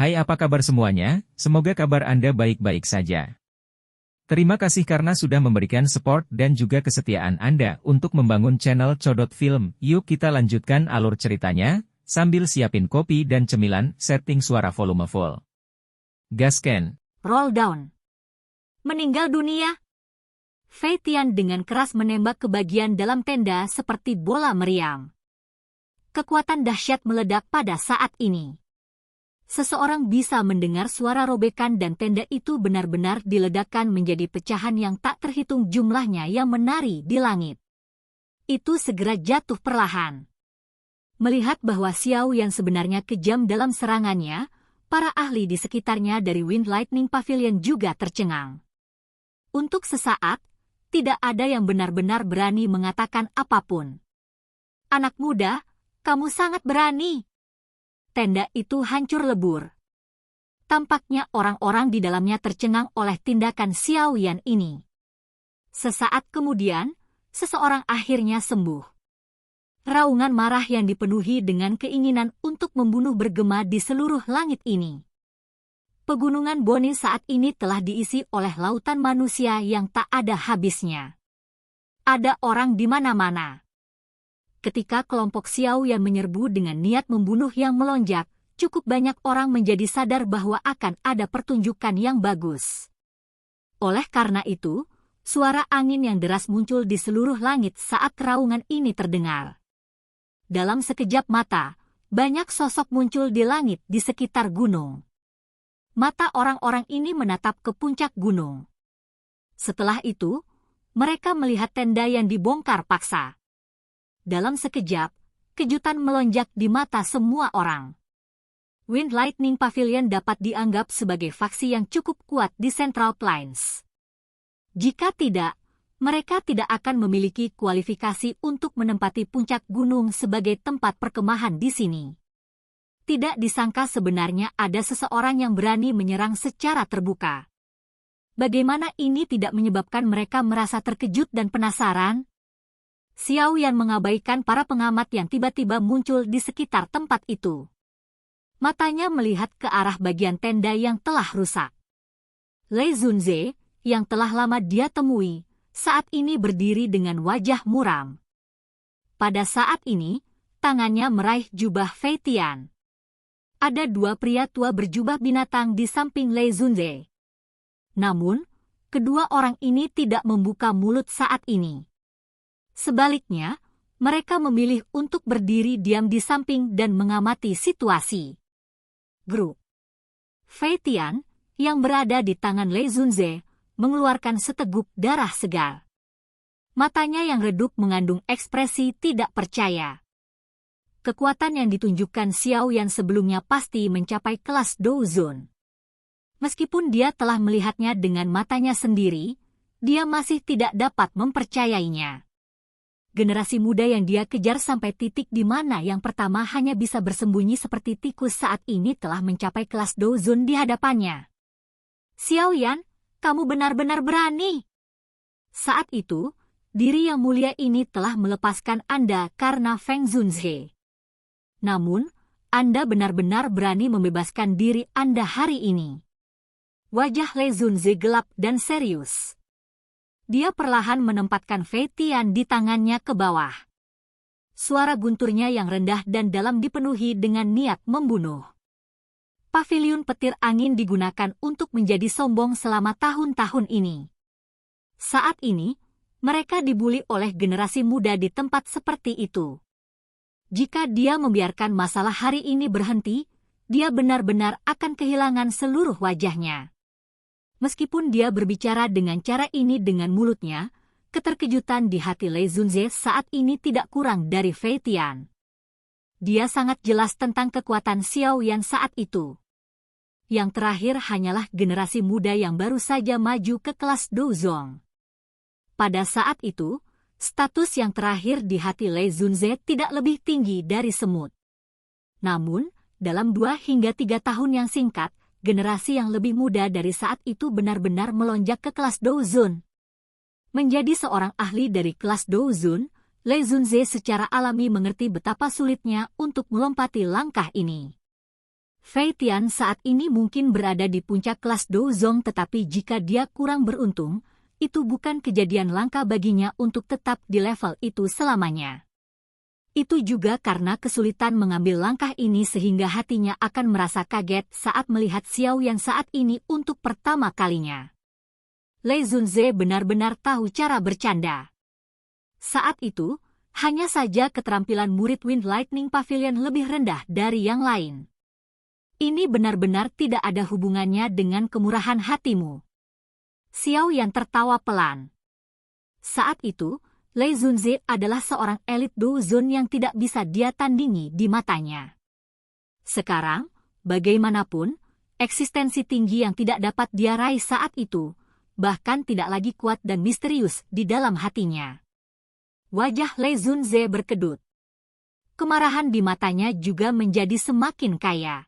Hai, apa kabar semuanya? Semoga kabar Anda baik-baik saja. Terima kasih karena sudah memberikan support dan juga kesetiaan Anda untuk membangun channel Codot Film. Yuk kita lanjutkan alur ceritanya, sambil siapin kopi dan cemilan, setting suara volume full. Gasken. Roll down. Meninggal dunia. Fei Tian dengan keras menembak ke bagian dalam tenda seperti bola meriam. Kekuatan dahsyat meledak pada saat ini. Seseorang bisa mendengar suara robekan dan tenda itu benar-benar diledakkan menjadi pecahan yang tak terhitung jumlahnya yang menari di langit. Itu segera jatuh perlahan. Melihat bahwa Xiao yang sebenarnya kejam dalam serangannya, para ahli di sekitarnya dari Wind Lightning Pavilion juga tercengang. Untuk sesaat, tidak ada yang benar-benar berani mengatakan apapun. Anak muda, kamu sangat berani. Tenda itu hancur lebur. Tampaknya orang-orang di dalamnya tercengang oleh tindakan Xiao Yan ini. Sesaat kemudian, seseorang akhirnya sembuh. Raungan marah yang dipenuhi dengan keinginan untuk membunuh bergema di seluruh langit ini. Pegunungan Boni saat ini telah diisi oleh lautan manusia yang tak ada habisnya. Ada orang di mana-mana. Ketika kelompok Xiao yang menyerbu dengan niat membunuh yang melonjak, cukup banyak orang menjadi sadar bahwa akan ada pertunjukan yang bagus. Oleh karena itu, suara angin yang deras muncul di seluruh langit saat raungan ini terdengar. Dalam sekejap mata, banyak sosok muncul di langit di sekitar gunung. Mata orang-orang ini menatap ke puncak gunung. Setelah itu, mereka melihat tenda yang dibongkar paksa. Dalam sekejap, kejutan melonjak di mata semua orang. Wind Lightning Pavilion dapat dianggap sebagai faksi yang cukup kuat di Central Plains. Jika tidak, mereka tidak akan memiliki kualifikasi untuk menempati puncak gunung sebagai tempat perkemahan di sini. Tidak disangka sebenarnya ada seseorang yang berani menyerang secara terbuka. Bagaimana ini tidak menyebabkan mereka merasa terkejut dan penasaran? Xiao Yan mengabaikan para pengamat yang tiba-tiba muncul di sekitar tempat itu. Matanya melihat ke arah bagian tenda yang telah rusak. Lei Zunze, yang telah lama dia temui, saat ini berdiri dengan wajah muram. Pada saat ini, tangannya meraih jubah Fei Tian. Ada dua pria tua berjubah binatang di samping Lei Zunze. Namun, kedua orang ini tidak membuka mulut saat ini. Sebaliknya, mereka memilih untuk berdiri diam di samping dan mengamati situasi. Grup Fei Tian, yang berada di tangan Lei Zunze, mengeluarkan seteguk darah segar. Matanya yang redup mengandung ekspresi tidak percaya. Kekuatan yang ditunjukkan Xiao Yan sebelumnya pasti mencapai kelas Douzun. Meskipun dia telah melihatnya dengan matanya sendiri, dia masih tidak dapat mempercayainya. Generasi muda yang dia kejar sampai titik di mana yang pertama hanya bisa bersembunyi seperti tikus saat ini telah mencapai kelas Douzun di hadapannya. Xiao Yan, kamu benar-benar berani. Saat itu, diri yang mulia ini telah melepaskan Anda karena Feng Zunze. Namun, Anda benar-benar berani membebaskan diri Anda hari ini. Wajah Lei Zunze gelap dan serius. Dia perlahan menempatkan Fei Tian di tangannya ke bawah. Suara gunturnya yang rendah dan dalam dipenuhi dengan niat membunuh. Paviliun petir angin digunakan untuk menjadi sombong selama tahun-tahun ini. Saat ini, mereka dibuli oleh generasi muda di tempat seperti itu. Jika dia membiarkan masalah hari ini berhenti, dia benar-benar akan kehilangan seluruh wajahnya. Meskipun dia berbicara dengan cara ini dengan mulutnya, keterkejutan di hati Lei Zunze saat ini tidak kurang dari Fei Tian. Dia sangat jelas tentang kekuatan Xiao Yan saat itu. Yang terakhir hanyalah generasi muda yang baru saja maju ke kelas Douzong. Pada saat itu, status yang terakhir di hati Lei Zunze tidak lebih tinggi dari semut. Namun, dalam 2 hingga 3 tahun yang singkat, generasi yang lebih muda dari saat itu benar-benar melonjak ke kelas Douzun. Menjadi seorang ahli dari kelas Douzun, Lei Zunze secara alami mengerti betapa sulitnya untuk melompati langkah ini. Fei Tian saat ini mungkin berada di puncak kelas Douzong, tetapi jika dia kurang beruntung, itu bukan kejadian langka baginya untuk tetap di level itu selamanya. Itu juga karena kesulitan mengambil langkah ini sehingga hatinya akan merasa kaget saat melihat Xiao Yan saat ini untuk pertama kalinya. Lei Zunze benar-benar tahu cara bercanda. Saat itu, hanya saja keterampilan murid Wind Lightning Pavilion lebih rendah dari yang lain. Ini benar-benar tidak ada hubungannya dengan kemurahan hatimu. Xiao Yan tertawa pelan. Saat itu, Lei Zunze adalah seorang elit Douzon yang tidak bisa dia tandingi di matanya. Sekarang, bagaimanapun, eksistensi tinggi yang tidak dapat dia raih saat itu, bahkan tidak lagi kuat dan misterius di dalam hatinya. Wajah Lei Zunze berkedut. Kemarahan di matanya juga menjadi semakin kaya.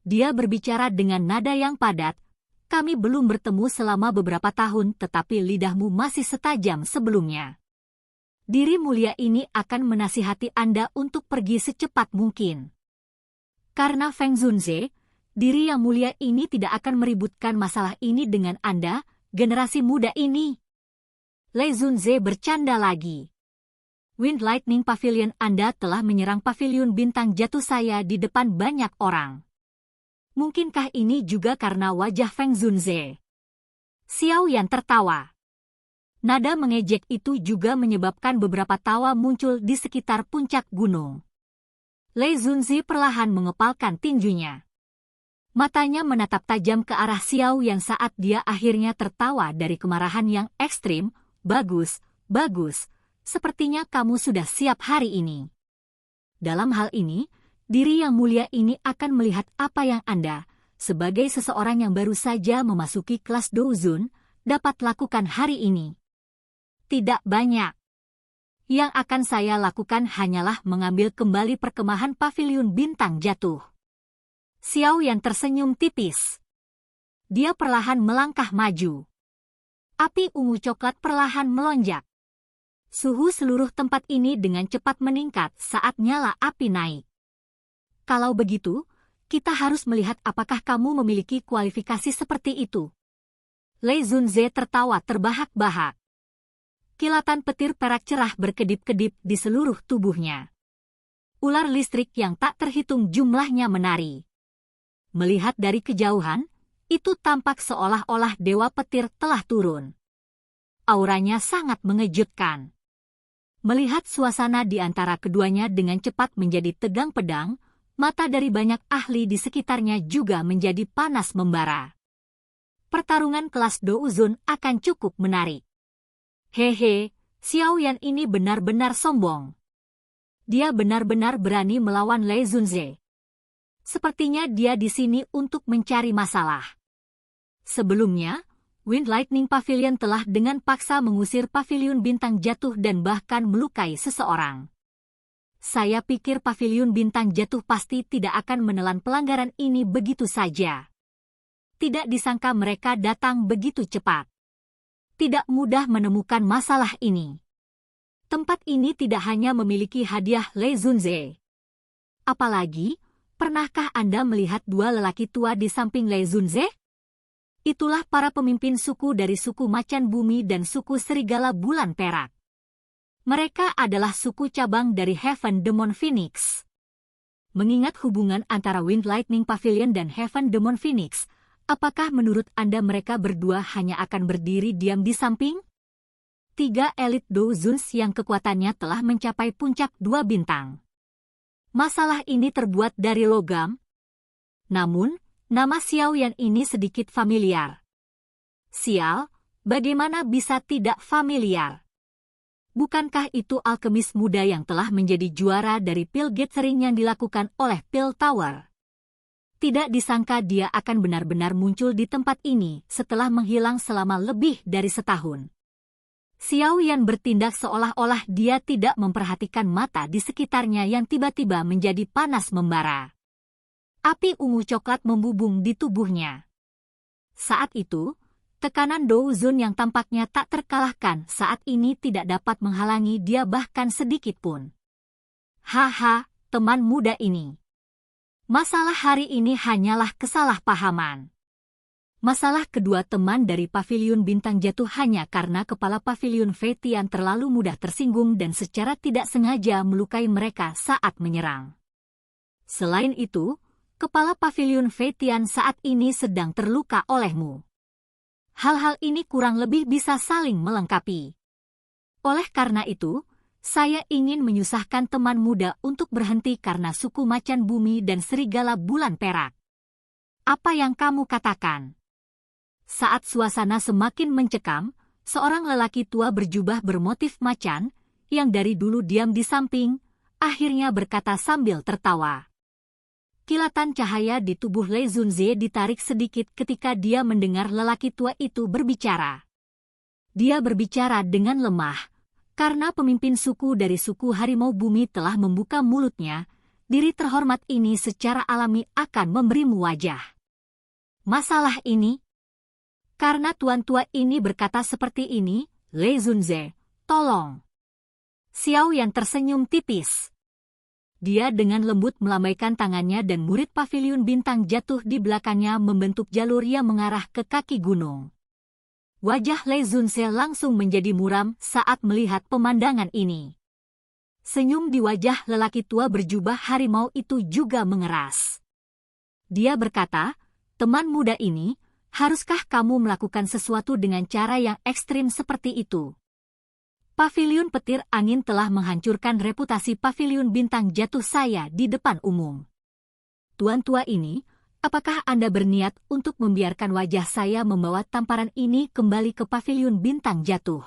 Dia berbicara dengan nada yang padat, "Kami belum bertemu selama beberapa tahun, tetapi lidahmu masih setajam sebelumnya. Diri mulia ini akan menasihati Anda untuk pergi secepat mungkin. Karena Feng Zunze, diri yang mulia ini tidak akan meributkan masalah ini dengan Anda, generasi muda ini." Lei Zunze bercanda lagi. "Wind Lightning Pavilion Anda telah menyerang pavilion bintang jatuh saya di depan banyak orang. Mungkinkah ini juga karena wajah Feng Zunze?" Xiao Yan tertawa. Nada mengejek itu juga menyebabkan beberapa tawa muncul di sekitar puncak gunung. Lei Zunze perlahan mengepalkan tinjunya. Matanya menatap tajam ke arah Xiao Yan saat dia akhirnya tertawa dari kemarahan yang ekstrim. "Bagus, bagus. Sepertinya kamu sudah siap hari ini. Dalam hal ini, diri yang mulia ini akan melihat apa yang Anda, sebagai seseorang yang baru saja memasuki kelas Douzon, dapat lakukan hari ini. Tidak banyak. Yang akan saya lakukan hanyalah mengambil kembali perkemahan pavilion bintang jatuh." Xiao Yan tersenyum tipis. Dia perlahan melangkah maju. Api ungu coklat perlahan melonjak. Suhu seluruh tempat ini dengan cepat meningkat saat nyala api naik. "Kalau begitu, kita harus melihat apakah kamu memiliki kualifikasi seperti itu." Lei Zunze tertawa terbahak-bahak. Kilatan petir perak cerah berkedip-kedip di seluruh tubuhnya. Ular listrik yang tak terhitung jumlahnya menari. Melihat dari kejauhan, itu tampak seolah-olah dewa petir telah turun. Auranya sangat mengejutkan. Melihat suasana di antara keduanya dengan cepat menjadi tegang pedang, mata dari banyak ahli di sekitarnya juga menjadi panas membara. Pertarungan kelas Douzon akan cukup menarik. Hehe, Xiao Yan ini benar-benar sombong. Dia benar-benar berani melawan Lei Zunze. Sepertinya dia di sini untuk mencari masalah. Sebelumnya, Wind Lightning Pavilion telah dengan paksa mengusir pavilion bintang jatuh dan bahkan melukai seseorang. Saya pikir pavilion bintang jatuh pasti tidak akan menelan pelanggaran ini begitu saja. Tidak disangka mereka datang begitu cepat. Tidak mudah menemukan masalah ini. Tempat ini tidak hanya memiliki hadiah Lei Zunze. Apalagi, pernahkah Anda melihat dua lelaki tua di samping Lei Zunze? Itulah para pemimpin suku dari suku Macan Bumi dan suku Serigala Bulan Perak. Mereka adalah suku cabang dari Heaven Demon Phoenix. Mengingat hubungan antara Wind Lightning Pavilion dan Heaven Demon Phoenix, apakah menurut Anda mereka berdua hanya akan berdiri diam di samping? 3 elit Douzons yang kekuatannya telah mencapai puncak 2 bintang. Masalah ini terbuat dari logam. Namun, nama Xiao Yan ini sedikit familiar. Sial, bagaimana bisa tidak familiar? Bukankah itu alkemis muda yang telah menjadi juara dari Pil Gathering yang dilakukan oleh Pil Tower? Tidak disangka dia akan benar-benar muncul di tempat ini setelah menghilang selama lebih dari setahun. Xiao Yan bertindak seolah-olah dia tidak memperhatikan mata di sekitarnya yang tiba-tiba menjadi panas membara. Api ungu coklat membubung di tubuhnya. Saat itu, tekanan Douzon yang tampaknya tak terkalahkan saat ini tidak dapat menghalangi dia bahkan sedikit pun. "Haha, teman muda ini. Masalah hari ini hanyalah kesalahpahaman. Masalah kedua teman dari Paviliun Bintang jatuh hanya karena kepala Paviliun Fei Tian terlalu mudah tersinggung dan secara tidak sengaja melukai mereka saat menyerang. Selain itu, kepala Paviliun Fei Tian saat ini sedang terluka olehmu. Hal-hal ini kurang lebih bisa saling melengkapi. Oleh karena itu, saya ingin menyusahkan teman muda untuk berhenti karena suku macan bumi dan serigala bulan perak. Apa yang kamu katakan? Saat suasana semakin mencekam, seorang lelaki tua berjubah bermotif macan, yang dari dulu diam di samping, akhirnya berkata sambil tertawa. Kilatan cahaya di tubuh Lei Zunze ditarik sedikit ketika dia mendengar lelaki tua itu berbicara. Dia berbicara dengan lemah, karena pemimpin suku dari suku harimau bumi telah membuka mulutnya, diri terhormat ini secara alami akan memberimu wajah. Masalah ini? Karena tuan tua ini berkata seperti ini, Lei Zunze, tolong. Xiao Yan tersenyum tipis. Dia dengan lembut melambaikan tangannya dan murid Paviliun Bintang jatuh di belakangnya membentuk jalur yang mengarah ke kaki gunung. Wajah Lei Zunze langsung menjadi muram saat melihat pemandangan ini. Senyum di wajah lelaki tua berjubah harimau itu juga mengeras. Dia berkata, teman muda ini, haruskah kamu melakukan sesuatu dengan cara yang ekstrim seperti itu? Paviliun Petir Angin telah menghancurkan reputasi Paviliun Bintang jatuh saya di depan umum. Tuan tua ini, apakah Anda berniat untuk membiarkan wajah saya membawa tamparan ini kembali ke Paviliun Bintang jatuh?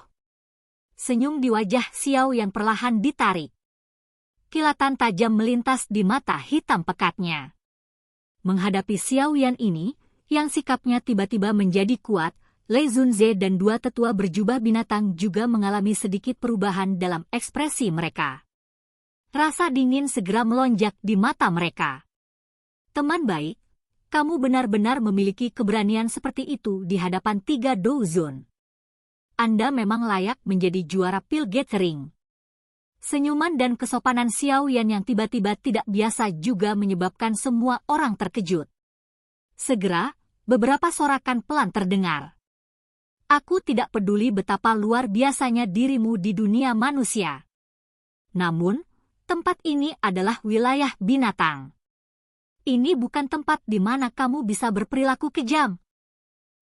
Senyum di wajah Xiao yang perlahan ditarik. Kilatan tajam melintas di mata hitam pekatnya. Menghadapi Xiao Yan ini, yang sikapnya tiba-tiba menjadi kuat, Lei Zunze dan dua tetua berjubah binatang juga mengalami sedikit perubahan dalam ekspresi mereka. Rasa dingin segera melonjak di mata mereka. Teman baik, kamu benar-benar memiliki keberanian seperti itu di hadapan 3 Douzun. Anda memang layak menjadi juara pil gathering. Senyuman dan kesopanan Xiao Yan yang tiba-tiba tidak biasa juga menyebabkan semua orang terkejut. Segera, beberapa sorakan pelan terdengar. Aku tidak peduli betapa luar biasanya dirimu di dunia manusia. Namun, tempat ini adalah wilayah binatang. Ini bukan tempat di mana kamu bisa berperilaku kejam.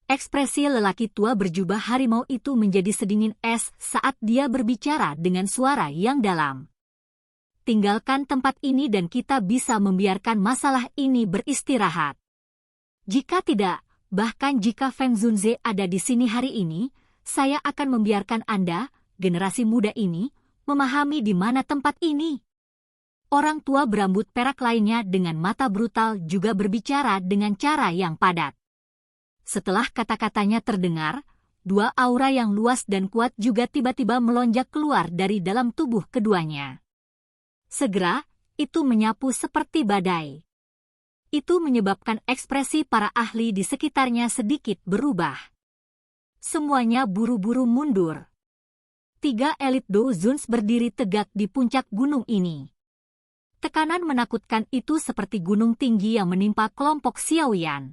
Ekspresi lelaki tua berjubah harimau itu menjadi sedingin es saat dia berbicara dengan suara yang dalam. Tinggalkan tempat ini dan kita bisa membiarkan masalah ini beristirahat. Jika tidak, bahkan jika Feng Zunze ada di sini hari ini, saya akan membiarkan Anda, generasi muda ini, memahami di mana tempat ini. Orang tua berambut perak lainnya dengan mata brutal juga berbicara dengan cara yang padat. Setelah kata-katanya terdengar, dua aura yang luas dan kuat juga tiba-tiba melonjak keluar dari dalam tubuh keduanya. Segera, itu menyapu seperti badai. Itu menyebabkan ekspresi para ahli di sekitarnya sedikit berubah. Semuanya buru-buru mundur. 3 elit Douzuns berdiri tegak di puncak gunung ini. Tekanan menakutkan itu seperti gunung tinggi yang menimpa kelompok Xiao Yan.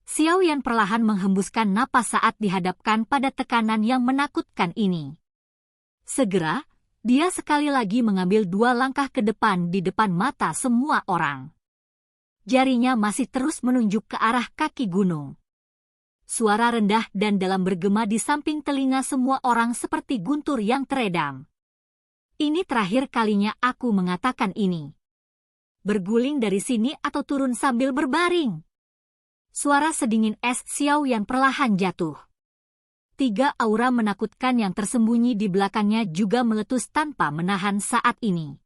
Xiao Yan perlahan menghembuskan napas saat dihadapkan pada tekanan yang menakutkan ini. Segera, dia sekali lagi mengambil 2 langkah ke depan di depan mata semua orang. Jarinya masih terus menunjuk ke arah kaki gunung. Suara rendah dan dalam bergema di samping telinga semua orang seperti guntur yang teredam. Ini terakhir kalinya aku mengatakan ini. Berguling dari sini atau turun sambil berbaring. Suara sedingin es Xiao yang perlahan jatuh. 3 aura menakutkan yang tersembunyi di belakangnya juga meletus tanpa menahan saat ini.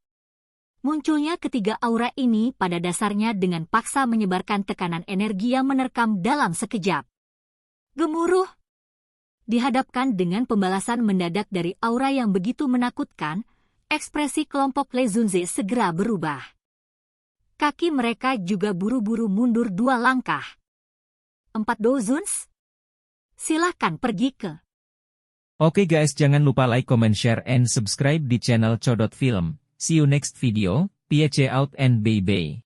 Munculnya ketiga aura ini pada dasarnya dengan paksa menyebarkan tekanan energi yang menerkam dalam sekejap. Gemuruh. Dihadapkan dengan pembalasan mendadak dari aura yang begitu menakutkan, ekspresi kelompok Lei Zunze segera berubah. Kaki mereka juga buru-buru mundur 2 langkah. 4 Douzuns? Silahkan pergi ke. Oke guys, jangan lupa like, comment, share, and subscribe di channel Codot Film. See you next video, peace out and bye-bye.